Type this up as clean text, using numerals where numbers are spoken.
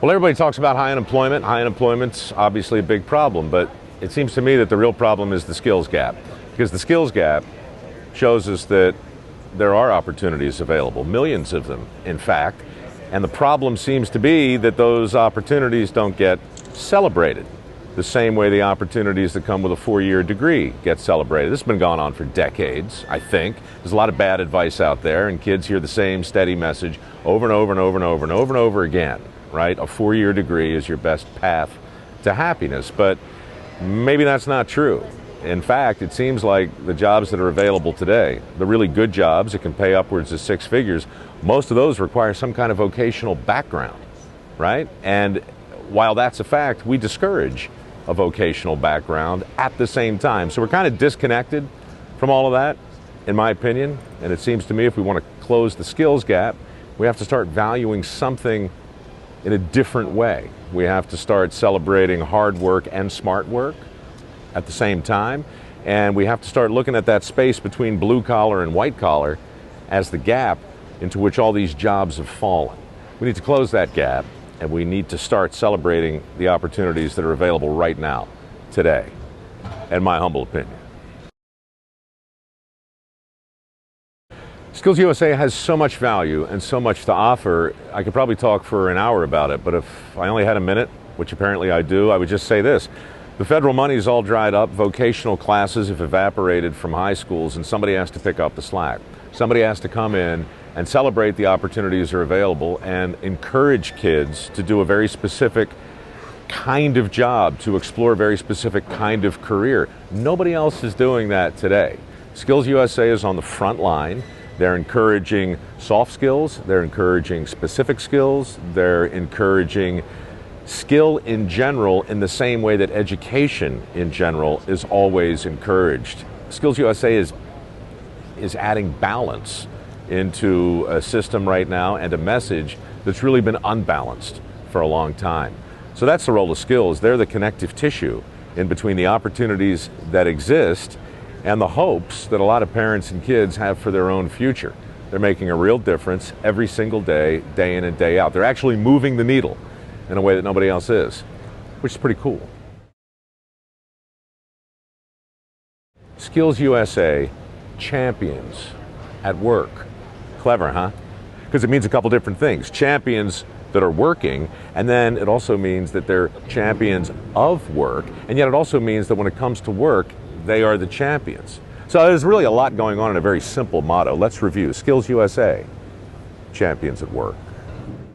Well, everybody talks about high unemployment. High unemployment's obviously a big problem, but it seems to me that the real problem is the skills gap. Because the skills gap shows us that there are opportunities available, millions of them, in fact, and the problem seems to be that those opportunities don't get celebrated the same way the opportunities that come with a 4-year degree get celebrated. This has been going on for decades, I think. There's a lot of bad advice out there, and kids hear the same steady message over and over and over and over and over and over again, right? A 4-year degree is your best path to happiness, but maybe that's not true. In fact, it seems like the jobs that are available today, the really good jobs that can pay upwards of 6 figures, most of those require some kind of vocational background, right? And while that's a fact, we discourage a vocational background at the same time. So we're kind of disconnected from all of that, in my opinion. And it seems to me if we want to close the skills gap, we have to start valuing something in a different way. We have to start celebrating hard work and smart work at the same time. And we have to start looking at that space between blue collar and white collar as the gap into which all these jobs have fallen. We need to close that gap, and we need to start celebrating the opportunities that are available right now, today, in my humble opinion. SkillsUSA has so much value and so much to offer. I could probably talk for an hour about it, but if I only had a minute, which apparently I do, I would just say this. The federal money is all dried up, vocational classes have evaporated from high schools, and somebody has to pick up the slack. Somebody has to come in and celebrate the opportunities that are available and encourage kids to do a very specific kind of job, to explore a very specific kind of career. Nobody else is doing that today. SkillsUSA is on the front line. They're encouraging soft skills, they're encouraging specific skills, they're encouraging skill in general in the same way that education in general is always encouraged. SkillsUSA is adding balance into a system right now and a message that's really been unbalanced for a long time. So that's the role of skills. They're the connective tissue in between the opportunities that exist and the hopes that a lot of parents and kids have for their own future. They're making a real difference every single day, day in and day out. They're actually moving the needle in a way that nobody else is, which is pretty cool. SkillsUSA champions at work. Clever, huh? Because it means a couple different things. Champions that are working, and then it also means that they're champions of work, and yet it also means that when it comes to work, they are the champions. So there's really a lot going on in a very simple motto. Let's review. SkillsUSA, champions at work.